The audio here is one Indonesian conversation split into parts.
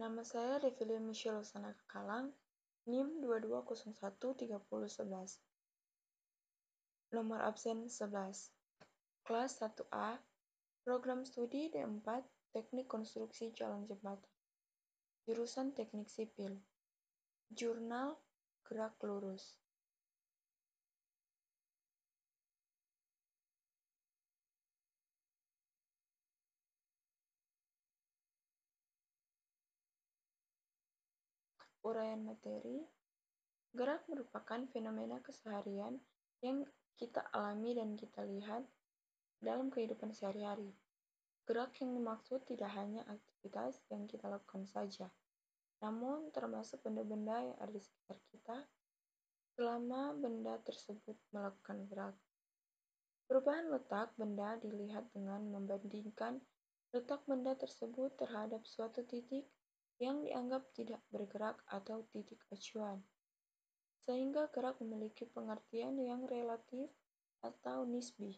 Nama saya Devilia Michelle Rosana Kakalang, NIM 22013011. Nomor absen 11. Kelas 1A, Program Studi D4, Teknik Konstruksi Jalan Jembatan. Jurusan Teknik Sipil. Jurnal Gerak Lurus. Uraian materi. Gerak merupakan fenomena keseharian yang kita alami dan kita lihat dalam kehidupan sehari-hari. Gerak yang dimaksud tidak hanya aktivitas yang kita lakukan saja, namun termasuk benda-benda yang ada di sekitar kita selama benda tersebut melakukan gerak. Perubahan letak benda dilihat dengan membandingkan letak benda tersebut terhadap suatu titik yang dianggap tidak bergerak atau titik acuan, sehingga gerak memiliki pengertian yang relatif atau nisbi.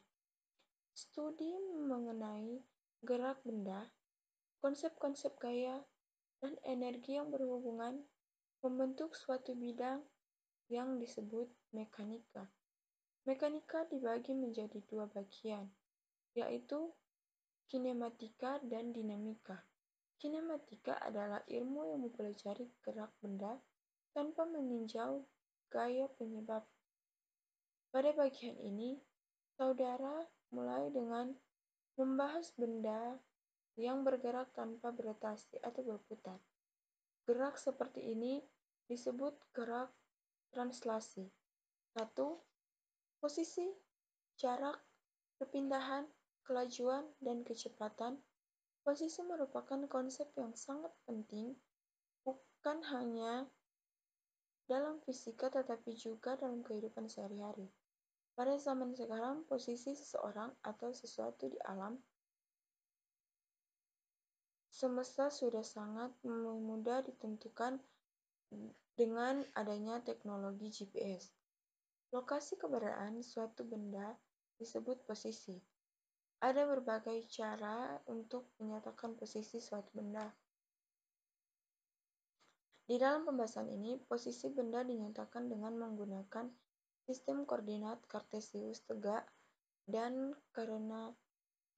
Studi mengenai gerak benda, konsep-konsep gaya, dan energi yang berhubungan membentuk suatu bidang yang disebut mekanika. Mekanika dibagi menjadi dua bagian, yaitu kinematika dan dinamika. Kinematika adalah ilmu yang mempelajari gerak benda tanpa meninjau gaya penyebab. Pada bagian ini, saudara mulai dengan membahas benda yang bergerak tanpa berotasi atau berputar. Gerak seperti ini disebut gerak translasi. 1. Posisi, jarak, perpindahan, kelajuan, dan kecepatan. Posisi merupakan konsep yang sangat penting, bukan hanya dalam fisika tetapi juga dalam kehidupan sehari-hari. Pada zaman sekarang, posisi seseorang atau sesuatu di alam semesta sudah sangat mudah ditentukan dengan adanya teknologi GPS. Lokasi keberadaan suatu benda disebut posisi. Ada berbagai cara untuk menyatakan posisi suatu benda. Di dalam pembahasan ini, posisi benda dinyatakan dengan menggunakan sistem koordinat Kartesius tegak, dan karena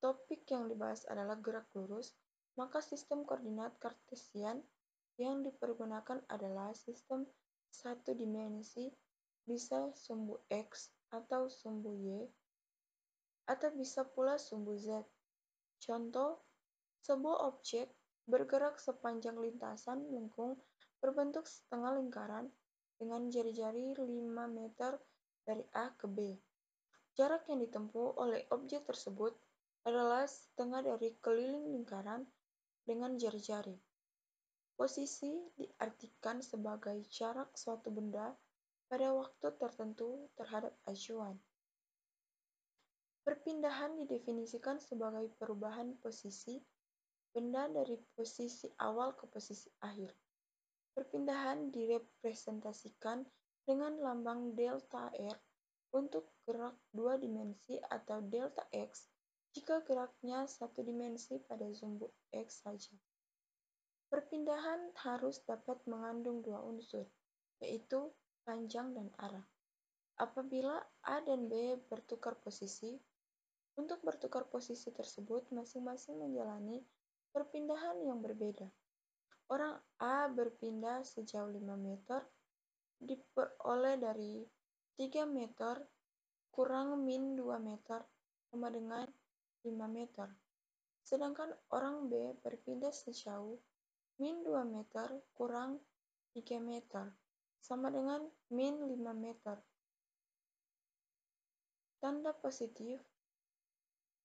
topik yang dibahas adalah gerak lurus, maka sistem koordinat Kartesian yang dipergunakan adalah sistem satu dimensi, bisa sumbu X atau sumbu Y, atau bisa pula sumbu Z. Contoh, sebuah objek bergerak sepanjang lintasan lengkung berbentuk setengah lingkaran dengan jari-jari 5 meter dari A ke B. Jarak yang ditempuh oleh objek tersebut adalah setengah dari keliling lingkaran dengan jari-jari. Posisi diartikan sebagai jarak suatu benda pada waktu tertentu terhadap acuan. Perpindahan didefinisikan sebagai perubahan posisi benda dari posisi awal ke posisi akhir. Perpindahan direpresentasikan dengan lambang delta R untuk gerak dua dimensi atau delta X jika geraknya satu dimensi pada sumbu X saja. Perpindahan harus dapat mengandung dua unsur, yaitu panjang dan arah. Apabila A dan B bertukar posisi, untuk bertukar posisi tersebut masing-masing menjalani perpindahan yang berbeda. Orang A berpindah sejauh 5 meter diperoleh dari 3 meter kurang min 2 meter sama dengan 5 meter. Sedangkan orang B berpindah sejauh min 2 meter kurang 3 meter sama dengan min 5 meter. Tanda positif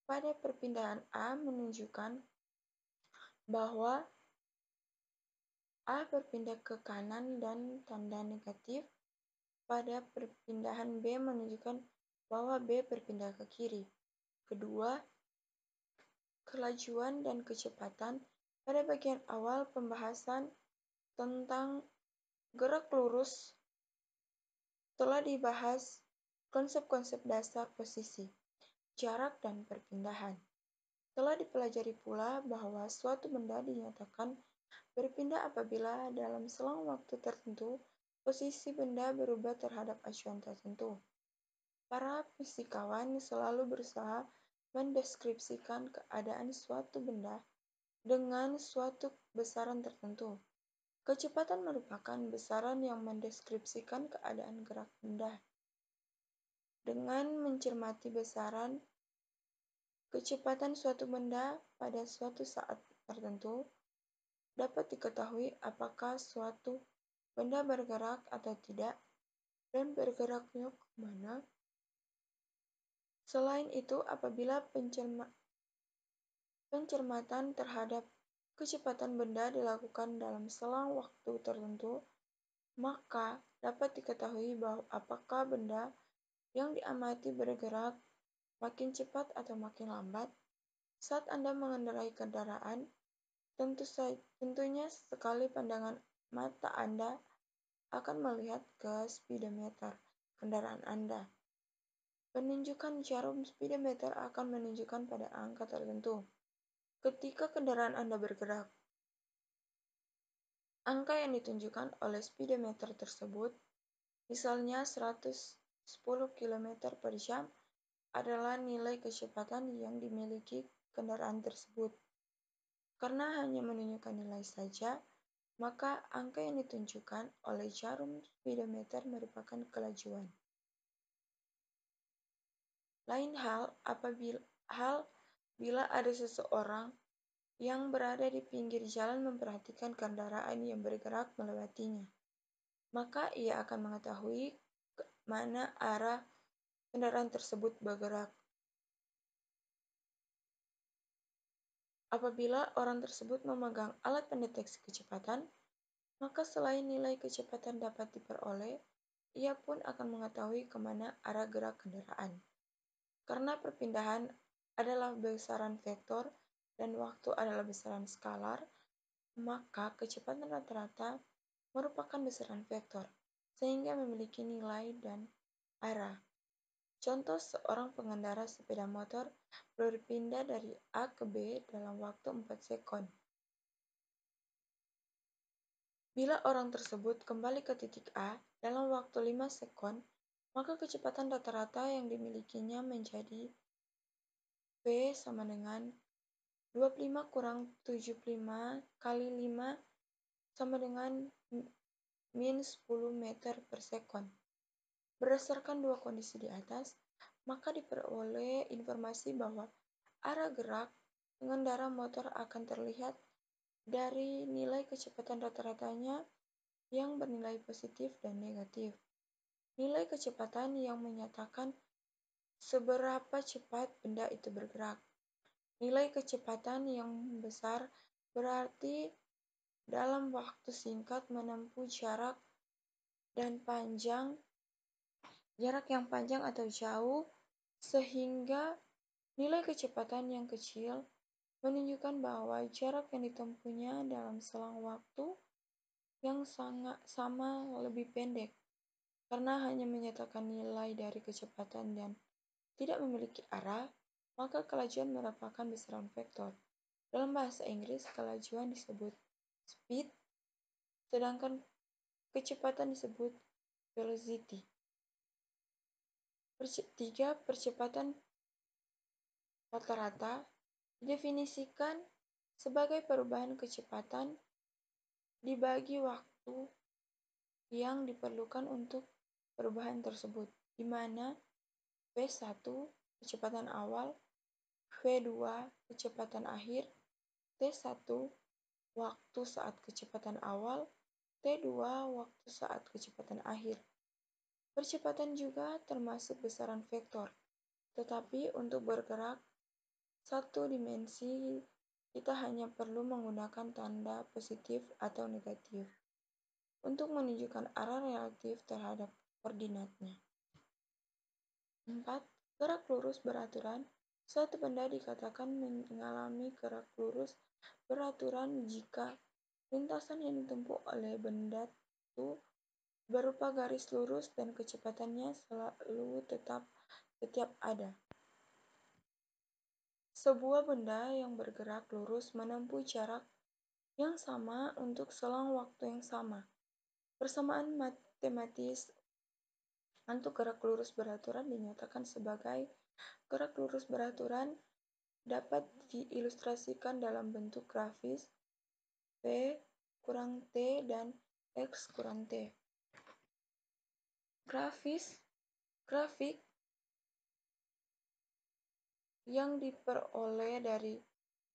pada perpindahan A menunjukkan bahwa A berpindah ke kanan dan tanda negatif pada perpindahan B menunjukkan bahwa B berpindah ke kiri. Kedua, kelajuan dan kecepatan. Pada bagian awal pembahasan tentang gerak lurus telah dibahas konsep-konsep dasar posisi, jarak, dan perpindahan. Telah dipelajari pula bahwa suatu benda dinyatakan berpindah apabila dalam selang waktu tertentu posisi benda berubah terhadap acuan tertentu. Para fisikawan selalu berusaha mendeskripsikan keadaan suatu benda dengan suatu besaran tertentu. Kecepatan merupakan besaran yang mendeskripsikan keadaan gerak benda. Dengan mencermati besaran kecepatan suatu benda pada suatu saat tertentu, dapat diketahui apakah suatu benda bergerak atau tidak dan bergeraknya ke mana. Selain itu, apabila pencermatan terhadap kecepatan benda dilakukan dalam selang waktu tertentu, maka dapat diketahui bahwa apakah benda yang diamati bergerak makin cepat atau makin lambat. Saat Anda mengendarai kendaraan, tentunya sekali pandangan mata Anda akan melihat ke speedometer kendaraan Anda. Penunjukan jarum speedometer akan menunjukkan pada angka tertentu ketika kendaraan Anda bergerak. Angka yang ditunjukkan oleh speedometer tersebut, misalnya 110 km per jam, adalah nilai kecepatan yang dimiliki kendaraan tersebut. Karena hanya menunjukkan nilai saja, maka angka yang ditunjukkan oleh jarum speedometer merupakan kelajuan. Lain hal bila ada seseorang yang berada di pinggir jalan memperhatikan kendaraan yang bergerak melewatinya, maka ia akan mengetahui ke mana arah kendaraan tersebut bergerak. Apabila orang tersebut memegang alat pendeteksi kecepatan, maka selain nilai kecepatan dapat diperoleh, ia pun akan mengetahui ke mana arah gerak kendaraan. Karena perpindahan adalah besaran vektor dan waktu adalah besaran skalar, maka kecepatan rata-rata merupakan besaran vektor, sehingga memiliki nilai dan arah. Contoh, seorang pengendara sepeda motor berpindah dari A ke B dalam waktu 4 sekon. Bila orang tersebut kembali ke titik A dalam waktu 5 sekon, maka kecepatan rata-rata yang dimilikinya menjadi V sama dengan 25 kurang 75 kali 5 sama dengan min 10 meter per sekon. Berdasarkan dua kondisi di atas, maka diperoleh informasi bahwa arah gerak pengendara motor akan terlihat dari nilai kecepatan rata-ratanya yang bernilai positif dan negatif. Nilai kecepatan yang menyatakan seberapa cepat benda itu bergerak. Nilai kecepatan yang besar berarti dalam waktu singkat menempuh jarak yang panjang atau jauh, sehingga nilai kecepatan yang kecil menunjukkan bahwa jarak yang ditempuhnya dalam selang waktu yang sama lebih pendek. Karena hanya menyatakan nilai dari kecepatan dan tidak memiliki arah, maka kelajuan merupakan besaran vektor. Dalam bahasa Inggris, kelajuan disebut speed, sedangkan kecepatan disebut velocity. Percepatan rata-rata didefinisikan sebagai perubahan kecepatan dibagi waktu yang diperlukan untuk perubahan tersebut, di mana V1 kecepatan awal, V2 kecepatan akhir, T1 waktu saat kecepatan awal, T2 waktu saat kecepatan akhir. Percepatan juga termasuk besaran vektor, tetapi untuk bergerak satu dimensi kita hanya perlu menggunakan tanda positif atau negatif untuk menunjukkan arah relatif terhadap koordinatnya. 4. Gerak lurus beraturan. Suatu benda dikatakan mengalami gerak lurus beraturan jika lintasan yang ditempuh oleh benda itu berupa garis lurus dan kecepatannya selalu setiap ada. Sebuah benda yang bergerak lurus menempuh jarak yang sama untuk selang waktu yang sama. Persamaan matematis untuk gerak lurus beraturan dinyatakan sebagai gerak lurus beraturan dapat diilustrasikan dalam bentuk grafis V kurang T dan X kurang T. Grafik yang diperoleh dari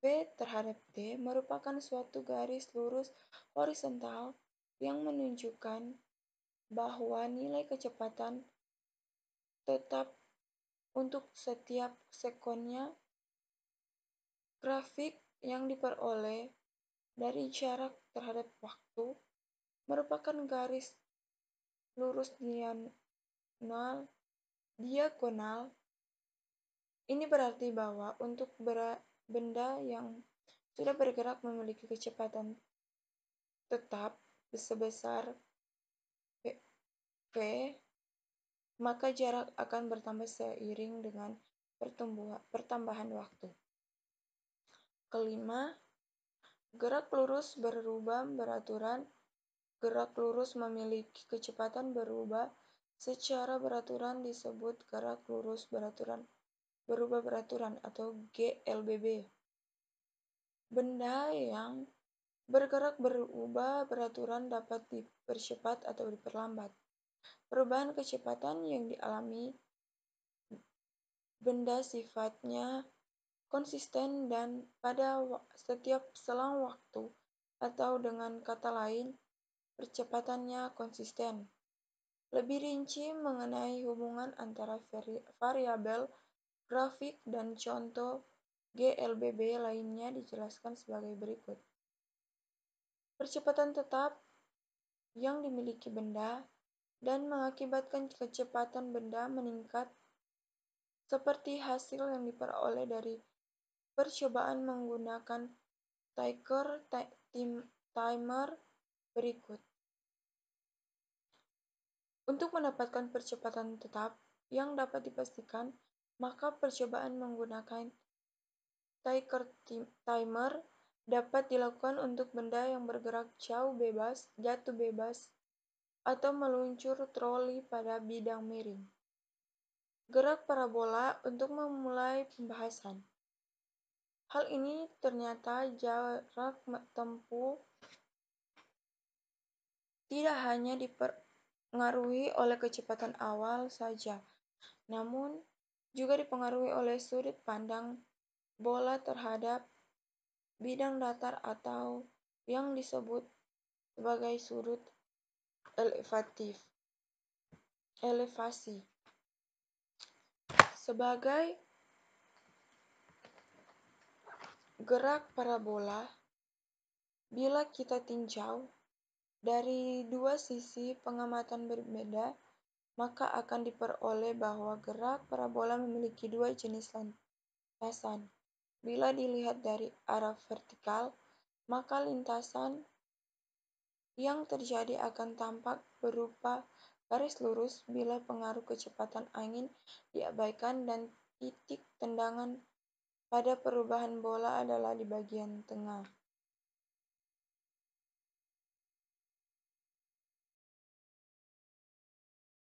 V terhadap T merupakan suatu garis lurus horizontal yang menunjukkan bahwa nilai kecepatan tetap untuk setiap sekonnya. Grafik yang diperoleh dari jarak terhadap waktu merupakan garis lurus diagonal. Ini berarti bahwa untuk benda yang sudah bergerak memiliki kecepatan tetap sebesar v, maka jarak akan bertambah seiring dengan pertambahan waktu. Kelima, gerak lurus berubah beraturan. Gerak lurus memiliki kecepatan berubah secara beraturan disebut gerak lurus berubah beraturan atau GLBB. Benda yang bergerak berubah beraturan dapat dipercepat atau diperlambat. Perubahan kecepatan yang dialami benda sifatnya konsisten dan pada setiap selang waktu, atau dengan kata lain, percepatannya konsisten. Lebih rinci mengenai hubungan antara variabel grafik dan contoh GLBB lainnya dijelaskan sebagai berikut. Percepatan tetap yang dimiliki benda dan mengakibatkan kecepatan benda meningkat seperti hasil yang diperoleh dari percobaan menggunakan timer berikut. Untuk mendapatkan percepatan tetap yang dapat dipastikan, maka percobaan menggunakan timer dapat dilakukan untuk benda yang bergerak jatuh bebas, atau meluncur troli pada bidang miring. Gerak parabola untuk memulai pembahasan. Hal ini ternyata jarak tempuh tidak hanya dipengaruhi oleh kecepatan awal saja, namun juga dipengaruhi oleh sudut pandang bola terhadap bidang datar atau yang disebut sebagai sudut elevasi. Sebagai gerak parabola, bila kita tinjau dari dua sisi pengamatan berbeda, maka akan diperoleh bahwa gerak parabola memiliki dua jenis lintasan. Bila dilihat dari arah vertikal, maka lintasan yang terjadi akan tampak berupa garis lurus bila pengaruh kecepatan angin diabaikan dan titik tendangan pada perubahan bola adalah di bagian tengah.